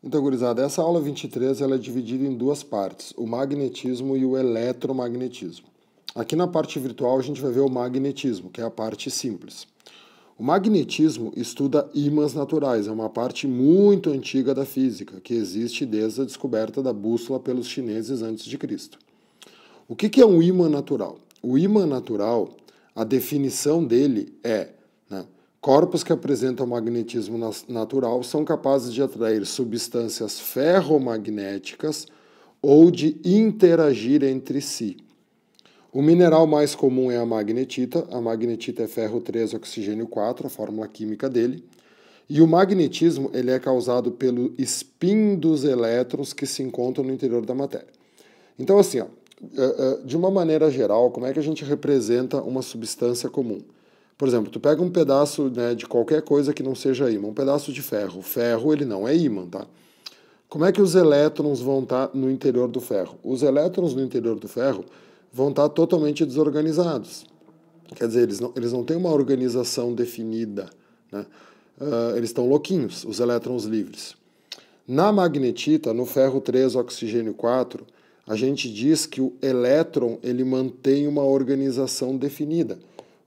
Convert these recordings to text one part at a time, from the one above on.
Então, gurizada, essa aula 23 ela é dividida em duas partes, o magnetismo e o eletromagnetismo. Aqui na parte virtual a gente vai ver o magnetismo, que é a parte simples. O magnetismo estuda ímãs naturais, é uma parte muito antiga da física, que existe desde a descoberta da bússola pelos chineses antes de Cristo. O que é um ímã natural? O ímã natural, a definição dele é, corpos que apresentam magnetismo natural são capazes de atrair substâncias ferromagnéticas ou de interagir entre si. O mineral mais comum é a magnetita é ferro 3, oxigênio 4, a fórmula química dele. E o magnetismo ele é causado pelo spin dos elétrons que se encontram no interior da matéria. Então, assim, de uma maneira geral, como é que a gente representa uma substância comum? Por exemplo, tu pega um pedaço de qualquer coisa que não seja ímã, um pedaço de ferro. O ferro, ele não é ímã, tá? Como é que os elétrons vão estar no interior do ferro? Os elétrons no interior do ferro vão estar totalmente desorganizados. Quer dizer, eles não têm uma organização definida, né? Eles estão louquinhos, os elétrons livres. Na magnetita, no ferro 3, oxigênio 4, a gente diz que o elétron ele mantém uma organização definida.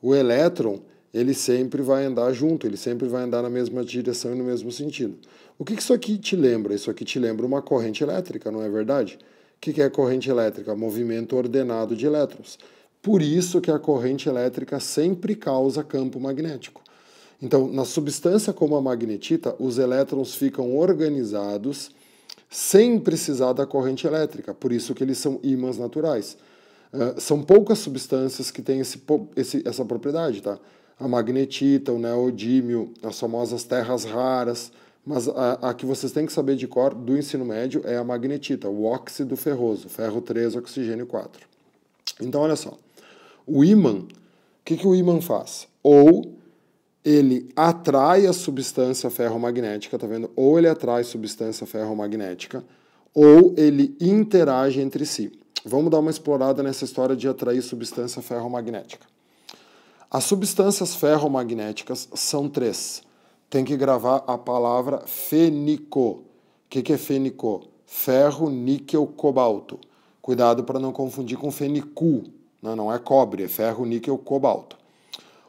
O elétron, ele sempre vai andar junto, ele sempre vai andar na mesma direção e no mesmo sentido. O que isso aqui te lembra? Isso aqui te lembra uma corrente elétrica, não é verdade? O que é corrente elétrica? Movimento ordenado de elétrons. Por isso que a corrente elétrica sempre causa campo magnético. Então, na substância como a magnetita, os elétrons ficam organizados sem precisar da corrente elétrica, por isso que eles são ímãs naturais. São poucas substâncias que têm essa propriedade, tá? A magnetita, o neodímio, as famosas terras raras, mas a que vocês têm que saber de cor do ensino médio é a magnetita, o óxido ferroso, ferro 3, oxigênio 4. Então, olha só, o ímã, o que o ímã faz? Ou ele atrai a substância ferromagnética, tá vendo? Ou ele atrai substância ferromagnética, ou ele interage entre si. Vamos dar uma explorada nessa história de atrair substância ferromagnética. As substâncias ferromagnéticas são 3. Tem que gravar a palavra fênico. O que é fênico? Ferro, níquel, cobalto. Cuidado para não confundir com fenicu. Não é cobre, é ferro, níquel, cobalto.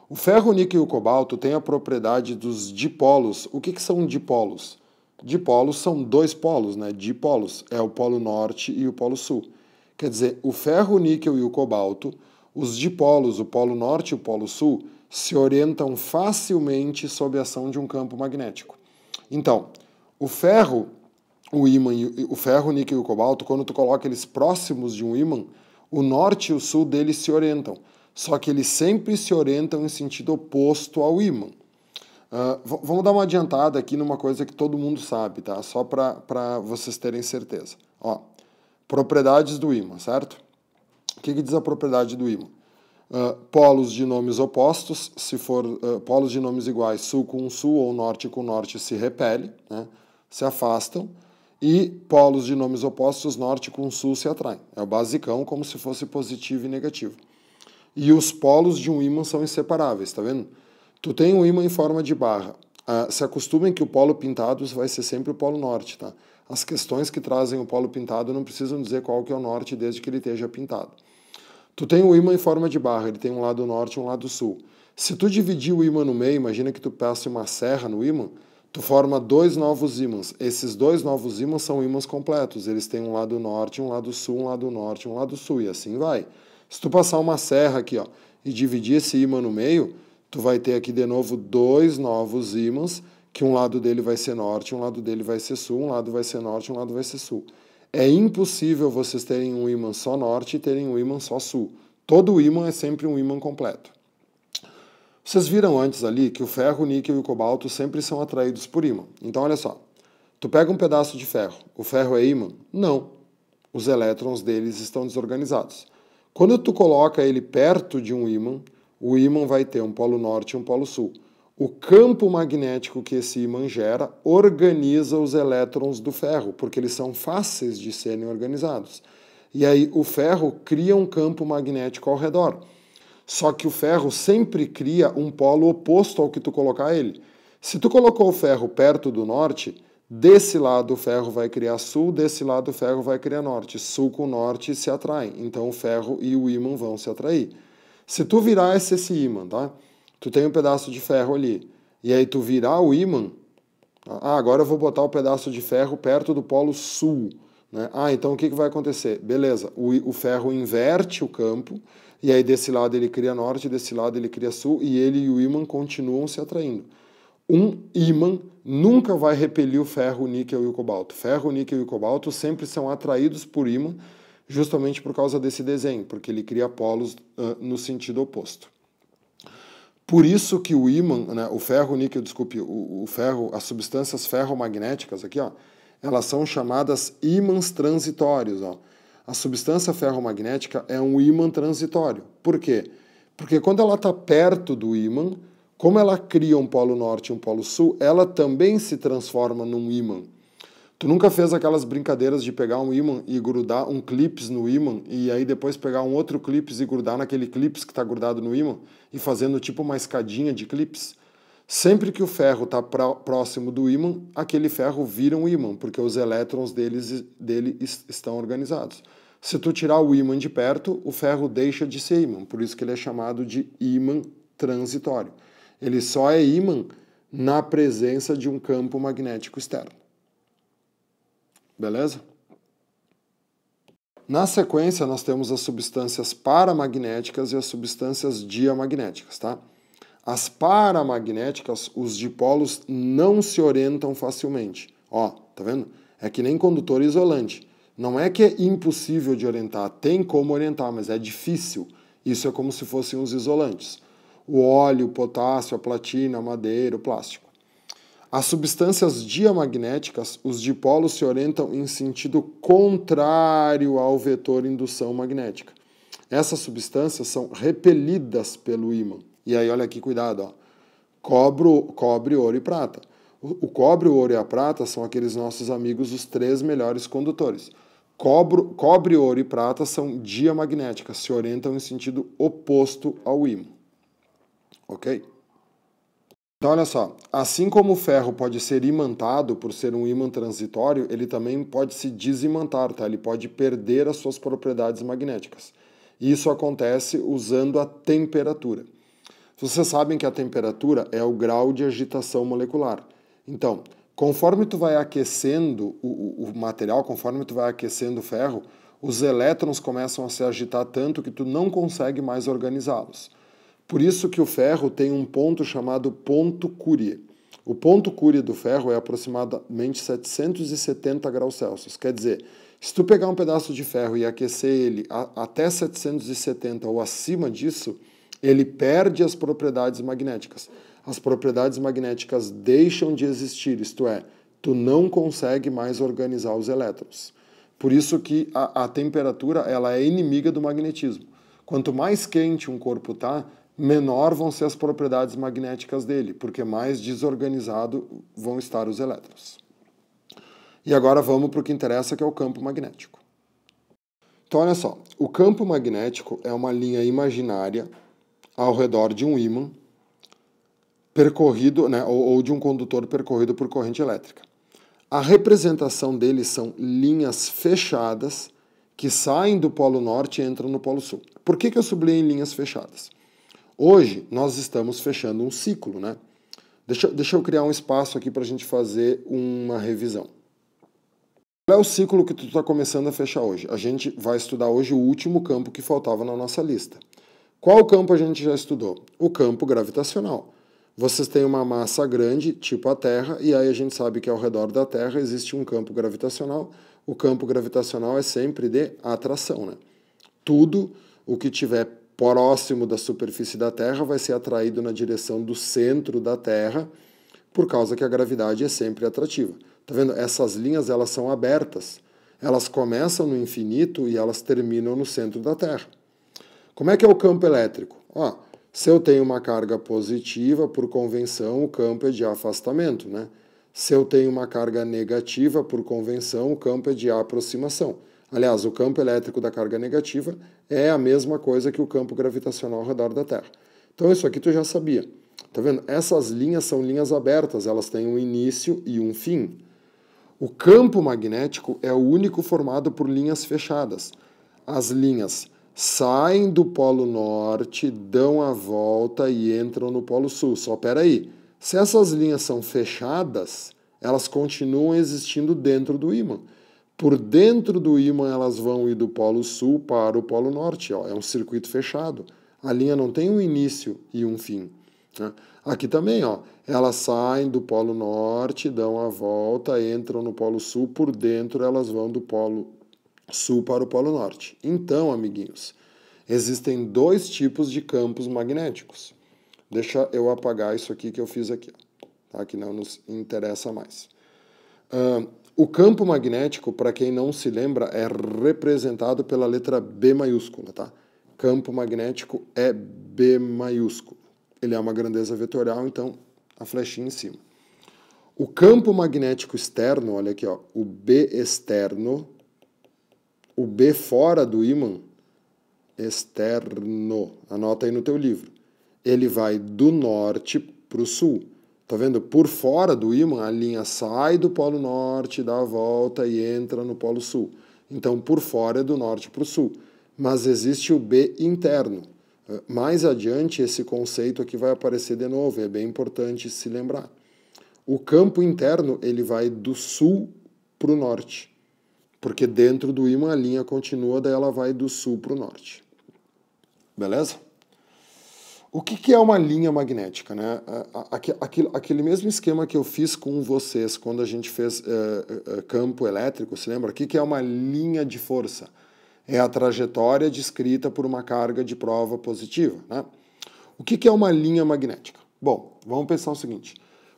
O ferro, níquel e o cobalto têm a propriedade dos dipolos. O que são dipolos? Dipolos são 2 polos, né? Dipolos é o polo norte e o polo sul. Quer dizer, o ferro, o níquel e o cobalto, os dipolos, o polo norte e o polo sul, se orientam facilmente sob a ação de um campo magnético. Então, o ferro, o ímã, o ferro, o níquel e o cobalto, quando tu coloca eles próximos de um ímã, o norte e o sul deles se orientam. Só que eles sempre se orientam em sentido oposto ao ímã. Vamos dar uma adiantada aqui numa coisa que todo mundo sabe, tá? Só para vocês terem certeza. Ó, propriedades do ímã, certo? O que diz a propriedade do ímã? Polos de nomes opostos, se for polos de nomes iguais, sul com sul ou norte com norte, se repelem, né? Se afastam. E polos de nomes opostos, norte com sul, se atraem. É o basicão, como se fosse positivo e negativo. E os polos de um ímã são inseparáveis, tá vendo? Tu tem um ímã em forma de barra. Se acostumem que o polo pintado vai ser sempre o polo norte, tá? As questões que trazem o polo pintado não precisam dizer qual que é o norte desde que ele esteja pintado. Tu tem um ímã em forma de barra, ele tem um lado norte e um lado sul. Se tu dividir o ímã no meio, imagina que tu passe uma serra no ímã, tu forma 2 novos ímãs. Esses 2 novos ímãs são ímãs completos. Eles têm um lado norte, um lado sul, um lado norte, um lado sul, e assim vai. Se tu passar uma serra aqui, ó, e dividir esse ímã no meio, tu vai ter aqui de novo 2 novos ímãs, que um lado dele vai ser norte, um lado dele vai ser sul, um lado vai ser norte, um lado vai ser sul. É impossível vocês terem um ímã só norte e terem um ímã só sul. Todo ímã é sempre um ímã completo. Vocês viram antes ali que o ferro, o níquel e o cobalto sempre são atraídos por ímã. Então, olha só. Tu pega um pedaço de ferro. O ferro é ímã? Não. Os elétrons deles estão desorganizados. Quando tu coloca ele perto de um ímã, o ímã vai ter um polo norte e um polo sul. O campo magnético que esse ímã gera organiza os elétrons do ferro, porque eles são fáceis de serem organizados. E aí o ferro cria um campo magnético ao redor. Só que o ferro sempre cria um polo oposto ao que tu colocar ele. Se tu colocou o ferro perto do norte, Desse lado o ferro vai criar sul, desse lado o ferro vai criar norte. Sul com norte se atraem, então o ferro e o ímã vão se atrair. Se tu virar esse ímã, tá? Tu tem um pedaço de ferro ali, e aí tu virar o ímã, agora eu vou botar o pedaço de ferro perto do polo sul, né? Então o que vai acontecer? Beleza, o ferro inverte o campo, e aí desse lado ele cria norte, desse lado ele cria sul, e ele e o ímã continuam se atraindo. Um ímã nunca vai repelir o ferro, o níquel e o cobalto. Ferro, o níquel e o cobalto sempre são atraídos por ímã, justamente por causa desse desenho, porque ele cria polos no sentido oposto. Por isso que o ímã, né, o ferro, o níquel, desculpe, o ferro, as substâncias ferromagnéticas aqui, ó, elas são chamadas ímãs transitórios. Ó. A substância ferromagnética é um ímã transitório. Por quê? Porque quando ela está perto do ímã, como ela cria um polo norte e um polo sul, ela também se transforma num ímã. Tu nunca fez aquelas brincadeiras de pegar um ímã e grudar um clips no ímã e aí depois pegar um outro clips e grudar naquele clips que está grudado no ímã e fazendo tipo uma escadinha de clips? Sempre que o ferro está próximo do ímã, aquele ferro vira um ímã, porque os elétrons dele estão organizados. Se tu tirar o ímã de perto, o ferro deixa de ser ímã, por isso que ele é chamado de ímã transitório. Ele só é ímã na presença de um campo magnético externo. Beleza? Na sequência, nós temos as substâncias paramagnéticas e as substâncias diamagnéticas, tá? As paramagnéticas, os dipolos não se orientam facilmente. Ó, tá vendo? É que nem condutor isolante. Não é que é impossível de orientar, tem como orientar, mas é difícil. Isso é como se fossem os isolantes. O óleo, o potássio, a platina, a madeira, o plástico. As substâncias diamagnéticas, os dipolos se orientam em sentido contrário ao vetor indução magnética. Essas substâncias são repelidas pelo ímã. E aí, olha aqui, cuidado, ó. Cobre, ouro e prata. O cobre, o ouro e a prata são aqueles nossos amigos, os 3 melhores condutores. Cobre, ouro e prata são diamagnéticas, se orientam em sentido oposto ao ímã. Ok? Então, olha só, assim como o ferro pode ser imantado por ser um ímã transitório, ele também pode se desimantar, tá? Ele pode perder as suas propriedades magnéticas. E isso acontece usando a temperatura. Vocês sabem que a temperatura é o grau de agitação molecular. Então, conforme tu vai aquecendo o material, conforme tu vai aquecendo o ferro, os elétrons começam a se agitar tanto que tu não consegue mais organizá-los. Por isso que o ferro tem um ponto chamado ponto Curie. O ponto Curie do ferro é aproximadamente 770 graus Celsius. Quer dizer, se tu pegar um pedaço de ferro e aquecer ele até 770 ou acima disso, ele perde as propriedades magnéticas. As propriedades magnéticas deixam de existir, isto é, tu não consegue mais organizar os elétrons. Por isso que a temperatura ela é inimiga do magnetismo. Quanto mais quente um corpo está, menor vão ser as propriedades magnéticas dele, porque mais desorganizado vão estar os elétrons. E agora vamos para o que interessa, que é o campo magnético. Então, olha só, o campo magnético é uma linha imaginária ao redor de um ímã percorrido, né, ou de um condutor percorrido por corrente elétrica. A representação dele são linhas fechadas que saem do polo norte e entram no polo sul. Por que eu sublinhei em linhas fechadas? Hoje, nós estamos fechando um ciclo, né? Deixa eu criar um espaço aqui para a gente fazer uma revisão. Qual é o ciclo que tu está começando a fechar hoje? A gente vai estudar hoje o último campo que faltava na nossa lista. Qual campo a gente já estudou? O campo gravitacional. Vocês têm uma massa grande, tipo a Terra, e aí a gente sabe que ao redor da Terra existe um campo gravitacional. O campo gravitacional é sempre de atração, né? Tudo o que tiver próximo da superfície da Terra vai ser atraído na direção do centro da Terra, por causa que a gravidade é sempre atrativa. Tá vendo? Essas linhas, elas são abertas. Elas começam no infinito e elas terminam no centro da Terra. Como é que é o campo elétrico? Ó, se eu tenho uma carga positiva, por convenção, o campo é de afastamento, né? Se eu tenho uma carga negativa, por convenção, o campo é de aproximação. Aliás, o campo elétrico da carga negativa é a mesma coisa que o campo gravitacional ao redor da Terra. Então isso aqui tu já sabia. Tá vendo? Essas linhas são linhas abertas, elas têm um início e um fim. O campo magnético é o único formado por linhas fechadas. As linhas saem do Polo Norte, dão a volta e entram no Polo Sul. Só peraí, se essas linhas são fechadas, elas continuam existindo dentro do ímã. Por dentro do ímã elas vão ir do Polo Sul para o Polo Norte. Ó, é um circuito fechado. A linha não tem um início e um fim. Né? Aqui também, ó, elas saem do Polo Norte, dão a volta, entram no Polo Sul, por dentro elas vão do Polo Sul para o Polo Norte. Então, amiguinhos, existem dois tipos de campos magnéticos. Deixa eu apagar isso aqui que eu fiz aqui, tá? Que não nos interessa mais. O campo magnético, para quem não se lembra, é representado pela letra B maiúscula, tá? Campo magnético é B maiúsculo. Ele é uma grandeza vetorial, então a flechinha em cima. O campo magnético externo, olha aqui, ó, o B externo, o B fora do ímã, externo, anota aí no teu livro. Ele vai do norte para o sul. Tá vendo? Por fora do ímã, a linha sai do Polo Norte, dá a volta e entra no Polo Sul. Então, por fora é do norte para o sul. Mas existe o B interno. Mais adiante, esse conceito aqui vai aparecer de novo, é bem importante se lembrar. O campo interno, ele vai do sul para o norte, porque dentro do ímã a linha continua, daí ela vai do sul para o norte. Beleza? O que é uma linha magnética? Né? Aquele mesmo esquema que eu fiz com vocês quando a gente fez campo elétrico, se lembra? O que é uma linha de força? É a trajetória descrita por uma carga de prova positiva. Né? O que é uma linha magnética? Bom, vamos pensar o seguinte.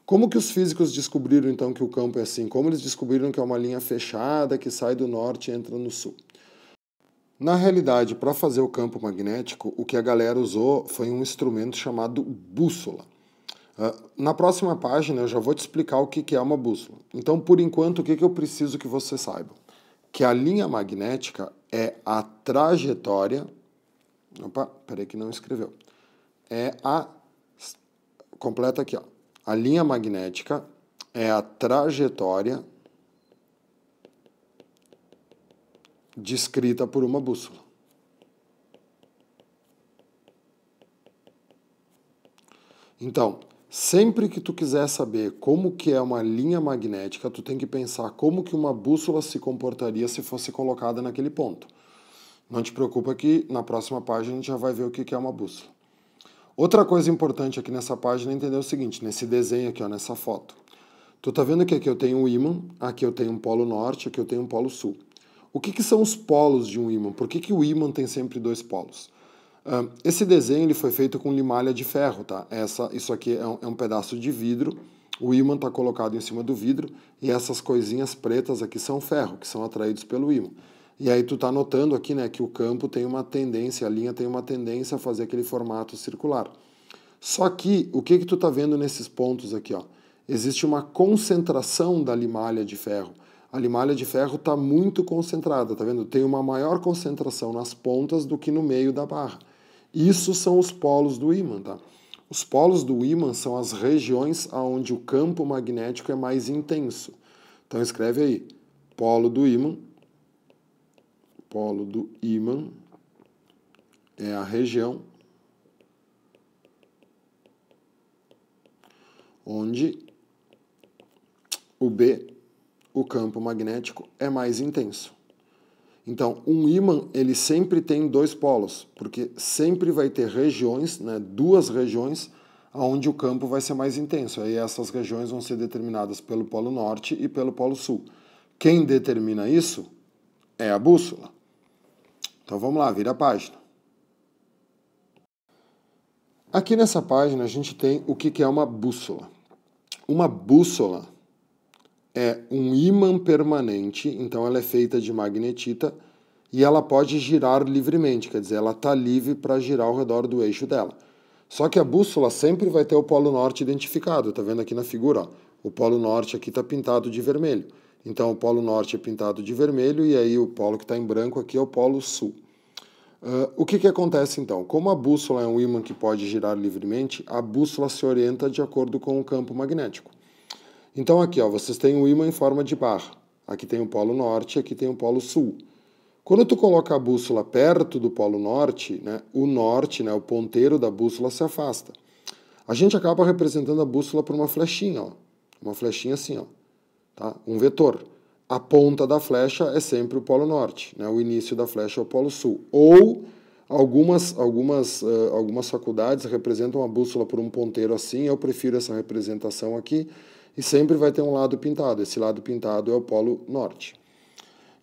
Como que os físicos descobriram, então, que o campo é assim? Como eles descobriram que é uma linha fechada que sai do norte e entra no sul? Na realidade, para fazer o campo magnético, o que a galera usou foi um instrumento chamado bússola. Na próxima página, eu já vou te explicar o que é uma bússola. Então, por enquanto, o que eu preciso que você saiba? Que a linha magnética é a trajetória... Opa, peraí que não escreveu. Completa aqui, ó. A linha magnética é a trajetória descrita por uma bússola. Então, sempre que tu quiser saber como que é uma linha magnética, tu tem que pensar como que uma bússola se comportaria se fosse colocada naquele ponto. Não te preocupa que na próxima página a gente já vai ver o que é uma bússola. Outra coisa importante aqui nessa página é entender o seguinte, nesse desenho aqui, ó, nessa foto. Tu tá vendo que aqui eu tenho um ímã, aqui eu tenho um polo norte, aqui eu tenho um polo sul. O que são os polos de um ímã? Por que o ímã tem sempre dois polos? Esse desenho ele foi feito com limalha de ferro, tá? Isso aqui é um pedaço de vidro, o ímã está colocado em cima do vidro e essas coisinhas pretas aqui são ferro, que são atraídos pelo ímã. E aí tu tá notando aqui, né, que o campo tem uma tendência, a linha tem uma tendência a fazer aquele formato circular. Só que, o que tu tá vendo nesses pontos aqui, ó? Existe uma concentração da limalha de ferro. A limalha de ferro está muito concentrada, tá vendo? Tem uma maior concentração nas pontas do que no meio da barra. Isso são os polos do ímã, tá? Os polos do ímã são as regiões onde o campo magnético é mais intenso. Então escreve aí, polo do ímã é a região onde o campo magnético é mais intenso. Então, um ímã, ele sempre tem dois polos, porque sempre vai ter regiões, né, duas regiões, onde o campo vai ser mais intenso. Aí essas regiões vão ser determinadas pelo polo norte e pelo polo sul. Quem determina isso é a bússola. Então vamos lá, vira a página. Aqui nessa página a gente tem o que é uma bússola. Uma bússola é um ímã permanente, então ela é feita de magnetita e ela pode girar livremente, quer dizer, ela está livre para girar ao redor do eixo dela. Só que a bússola sempre vai ter o polo norte identificado, tá vendo aqui na figura, ó, o polo norte aqui está pintado de vermelho. Então o polo norte é pintado de vermelho e aí o polo que está em branco aqui é o polo sul. O que acontece então? Como a bússola é um ímã que pode girar livremente, a bússola se orienta de acordo com o campo magnético. Então aqui, ó, vocês têm um ímã em forma de barra. Aqui tem o polo norte, aqui tem o polo sul. Quando tu coloca a bússola perto do polo norte, né, o ponteiro da bússola se afasta. A gente acaba representando a bússola por uma flechinha, ó, uma flechinha assim, ó, tá? Um vetor. A ponta da flecha é sempre o polo norte, né? O início da flecha é o polo sul. Ou algumas faculdades representam a bússola por um ponteiro assim, eu prefiro essa representação aqui, e sempre vai ter um lado pintado. Esse lado pintado é o polo norte.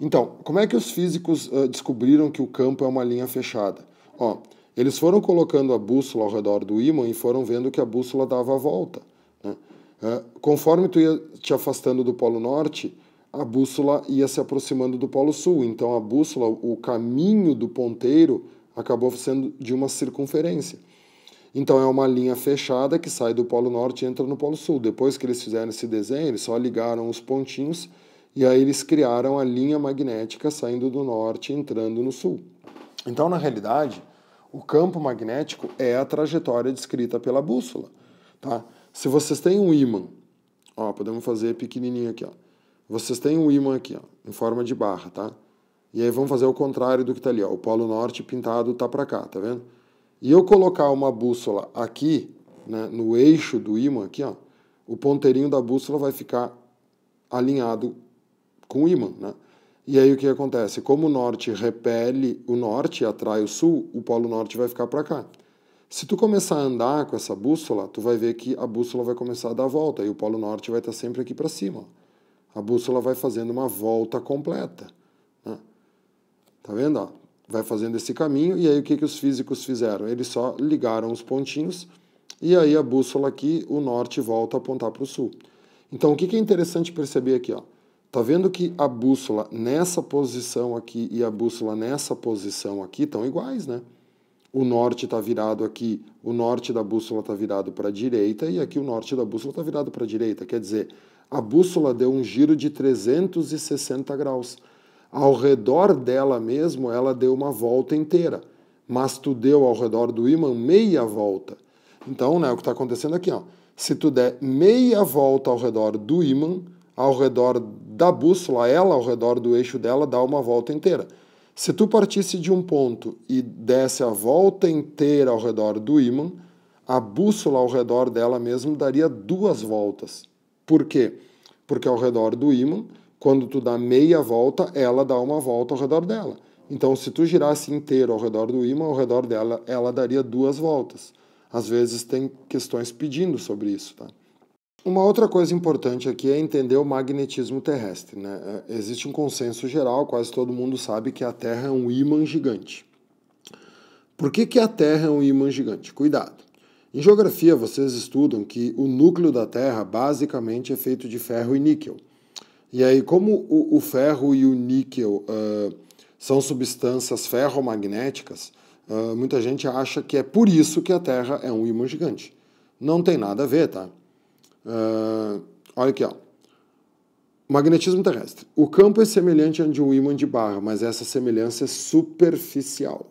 Então, como é que os físicos descobriram que o campo é uma linha fechada? Ó, eles foram colocando a bússola ao redor do ímã e foram vendo que a bússola dava a volta, né? Conforme tu ia te afastando do polo norte, a bússola ia se aproximando do polo sul. Então, a bússola, o caminho do ponteiro, acabou sendo de uma circunferência. Então, é uma linha fechada que sai do polo norte e entra no polo sul. Depois que eles fizeram esse desenho, eles só ligaram os pontinhos e aí eles criaram a linha magnética saindo do norte e entrando no sul. Então, na realidade, o campo magnético é a trajetória descrita pela bússola, tá? Se vocês têm um ímã, ó, podemos fazer pequenininho aqui, ó. Vocês têm um ímã aqui, ó, em forma de barra, tá? E aí vamos fazer o contrário do que tá ali, ó. O polo norte pintado tá para cá, tá vendo? E eu colocar uma bússola aqui, né, no eixo do ímã aqui, ó, o ponteirinho da bússola vai ficar alinhado com o ímã, né? E aí o que acontece? Como o norte repele o norte e atrai o sul, o polo norte vai ficar para cá. Se tu começar a andar com essa bússola, tu vai ver que a bússola vai começar a dar volta e o polo norte vai estar sempre aqui para cima. A bússola vai fazendo uma volta completa, né? Tá vendo? Ó? Vai fazendo esse caminho e aí o que os físicos fizeram? Eles só ligaram os pontinhos e aí a bússola aqui, o norte volta a apontar para o sul. Então o que é interessante perceber aqui, ó? Tá vendo que a bússola nessa posição aqui e a bússola nessa posição aqui estão iguais, né? O norte está virado aqui, o norte da bússola está virado para a direita e aqui o norte da bússola está virado para a direita. Quer dizer, a bússola deu um giro de 360 graus. Ao redor dela mesmo, ela deu uma volta inteira. Mas tu deu ao redor do ímã meia volta. Então, né, o que está acontecendo aqui, ó, se tu der meia volta ao redor do ímã, ao redor da bússola, ela ao redor do eixo dela dá uma volta inteira. Se tu partisse de um ponto e desse a volta inteira ao redor do ímã, a bússola ao redor dela mesmo daria 2 voltas. Por quê? Porque ao redor do ímã, quando tu dá meia volta, ela dá uma volta ao redor dela. Então, se tu girasse inteiro ao redor do ímã, ao redor dela, ela daria 2 voltas. Às vezes tem questões pedindo sobre isso, tá? Uma outra coisa importante aqui é entender o magnetismo terrestre, né? Existe um consenso geral, quase todo mundo sabe que a Terra é um ímã gigante. Por que a Terra é um ímã gigante? Cuidado! Em geografia, vocês estudam que o núcleo da Terra basicamente é feito de ferro e níquel. E aí, como o ferro e o níquel são substâncias ferromagnéticas, muita gente acha que é por isso que a Terra é um ímã gigante. Não tem nada a ver, tá? Olha aqui, ó. Magnetismo terrestre. O campo é semelhante ao de um ímã de barra, mas essa semelhança é superficial.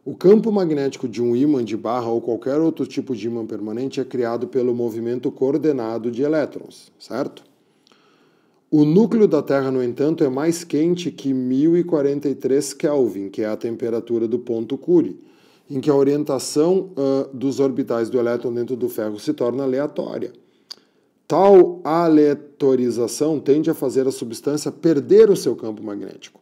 O campo magnético de um ímã de barra ou qualquer outro tipo de ímã permanente é criado pelo movimento coordenado de elétrons, certo? O núcleo da Terra, no entanto, é mais quente que 1043 Kelvin, que é a temperatura do ponto Curie, em que a orientação dos orbitais do elétron dentro do ferro se torna aleatória. Tal aleatorização tende a fazer a substância perder o seu campo magnético.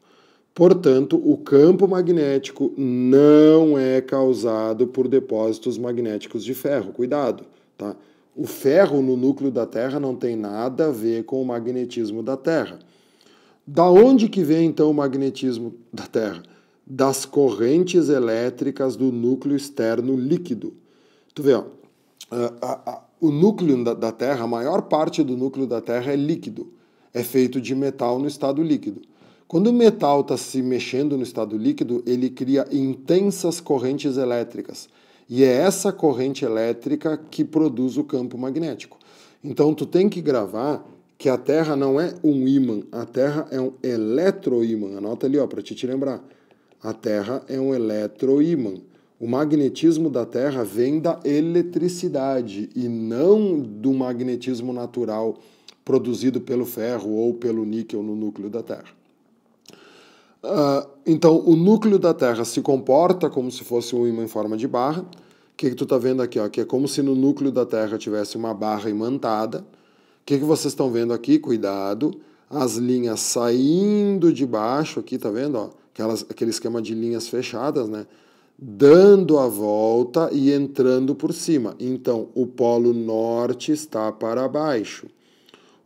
Portanto, o campo magnético não é causado por depósitos magnéticos de ferro. Cuidado, tá? O ferro no núcleo da Terra não tem nada a ver com o magnetismo da Terra. Da onde que vem, então, o magnetismo da Terra? Das correntes elétricas do núcleo externo líquido. Tu vê, ó, o núcleo da Terra, a maior parte do núcleo da Terra é líquido. É feito de metal no estado líquido. Quando o metal está se mexendo no estado líquido, ele cria intensas correntes elétricas. E é essa corrente elétrica que produz o campo magnético. Então, tu tem que gravar que a Terra não é um ímã, a Terra é um eletroímã. Anota ali, ó, para te lembrar. A Terra é um eletroímã. O magnetismo da Terra vem da eletricidade e não do magnetismo natural produzido pelo ferro ou pelo níquel no núcleo da Terra. Então, o núcleo da Terra se comporta como se fosse um ímã em forma de barra. O que tu está vendo aqui? Ó? Que é como se no núcleo da Terra tivesse uma barra imantada. O que vocês estão vendo aqui? Cuidado, as linhas saindo de baixo aqui, tá vendo? Ó? Aquele esquema de linhas fechadas, né? Dando a volta e entrando por cima. Então, o polo norte está para baixo.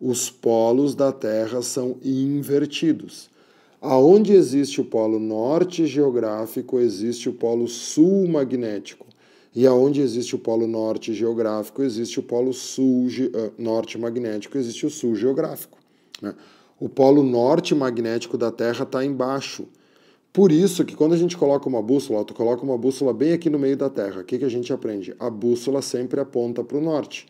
Os polos da Terra são invertidos. Aonde existe o polo norte geográfico, existe o polo sul magnético. E aonde existe o polo norte geográfico, existe o polo norte magnético, existe o sul geográfico. Né? O polo norte magnético da Terra está embaixo. Por isso que quando a gente coloca uma bússola, tu coloca uma bússola bem aqui no meio da Terra, o que a gente aprende? A bússola sempre aponta para o norte.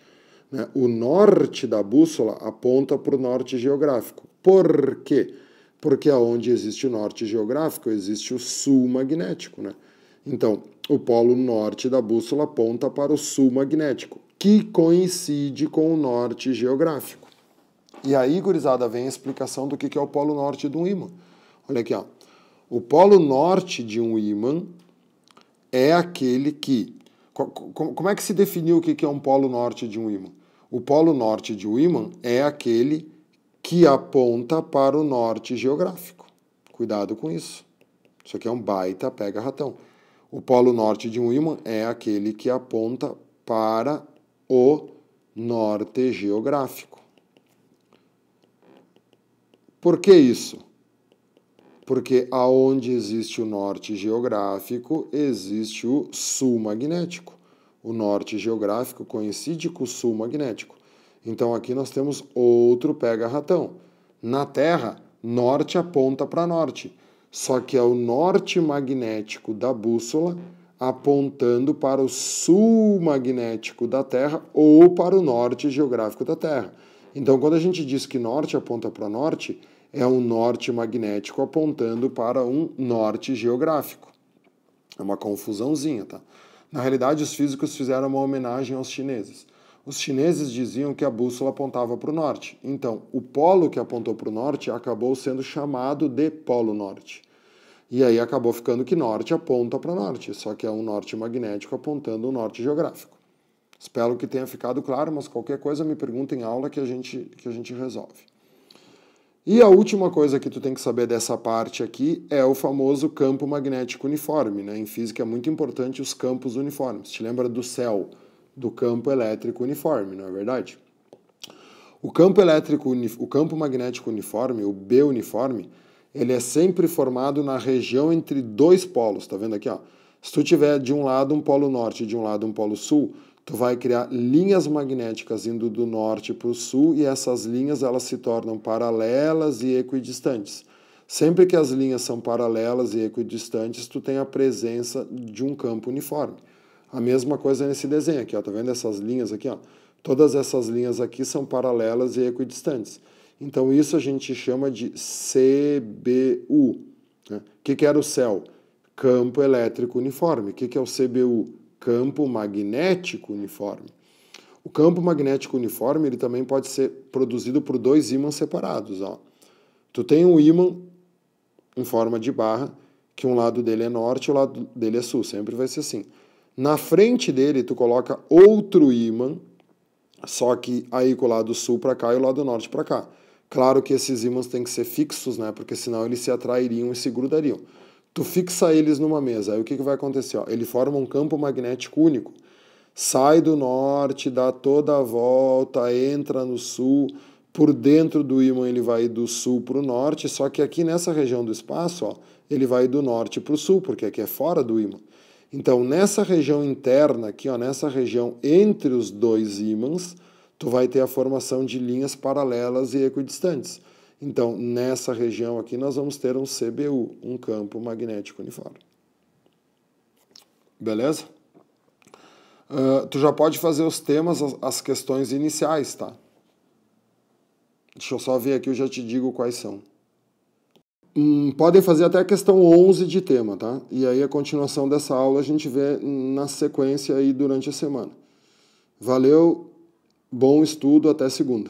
Né? O norte da bússola aponta para o norte geográfico. Por quê? Porque aonde existe o norte geográfico, existe o sul magnético. Né? Então, o polo norte da bússola aponta para o sul magnético, que coincide com o norte geográfico. E aí, gurizada, vem a explicação do que é o polo norte de um ímã. Olha aqui, ó. O polo norte de um ímã é aquele que... Como é que se definiu o que é um polo norte de um ímã? O polo norte de um ímã é aquele que aponta para o norte geográfico. Cuidado com isso. Isso aqui é um baita pega-ratão. O polo norte de um ímã é aquele que aponta para o norte geográfico. Por que isso? Porque aonde existe o norte geográfico, existe o sul magnético. O norte geográfico coincide com o sul magnético. Então aqui nós temos outro pega-ratão. Na Terra, norte aponta para norte. Só que é o norte magnético da bússola apontando para o sul magnético da Terra ou para o norte geográfico da Terra. Então, quando a gente diz que norte aponta para norte, é um norte magnético apontando para um norte geográfico. É uma confusãozinha, tá? Na realidade, os físicos fizeram uma homenagem aos chineses. Os chineses diziam que a bússola apontava para o norte. Então, o polo que apontou para o norte acabou sendo chamado de polo norte. E aí acabou ficando que norte aponta para norte, só que é um norte magnético apontando o norte geográfico. Espero que tenha ficado claro, mas qualquer coisa me pergunta em aula que a gente resolve. E a última coisa que tu tem que saber dessa parte aqui é o famoso campo magnético uniforme. Né? Em física é muito importante os campos uniformes. Te lembra do céu, do campo elétrico uniforme, não é verdade? O campo magnético uniforme, o B uniforme, ele é sempre formado na região entre dois polos, tá vendo aqui? Ó? Se tu tiver de um lado um polo norte e de um lado um polo sul, tu vai criar linhas magnéticas indo do norte para o sul e essas linhas elas se tornam paralelas e equidistantes. Sempre que as linhas são paralelas e equidistantes, tu tem a presença de um campo uniforme. A mesma coisa nesse desenho aqui, ó, tá vendo essas linhas aqui? Ó? Todas essas linhas aqui são paralelas e equidistantes. Então isso a gente chama de CBU. Né? O que era o céu? Campo elétrico uniforme. O que é o CBU? Campo magnético uniforme. O campo magnético uniforme ele também pode ser produzido por dois ímãs separados. Ó. Tu tem um ímã em forma de barra, que um lado dele é norte e o lado dele é sul. Sempre vai ser assim. Na frente dele, tu coloca outro ímã, só que aí com o lado sul para cá e o lado norte para cá. Claro que esses ímãs têm que ser fixos, né? Porque senão eles se atrairiam e se grudariam. Tu fixa eles numa mesa, aí o que vai acontecer? Ó? Ele forma um campo magnético único. Sai do norte, dá toda a volta, entra no sul. Por dentro do ímã ele vai do sul para o norte, só que aqui nessa região do espaço, ó, ele vai do norte para o sul, porque aqui é fora do ímã. Então, nessa região interna aqui, ó, nessa região entre os dois ímãs, tu vai ter a formação de linhas paralelas e equidistantes. Então, nessa região aqui, nós vamos ter um CBU, um campo magnético uniforme. Beleza? Tu já pode fazer os temas, as questões iniciais, tá? Deixa eu só ver aqui, eu já te digo quais são. Podem fazer até a questão 11 de tema, tá? E aí a continuação dessa aula a gente vê na sequência aí durante a semana. Valeu, bom estudo, até segunda.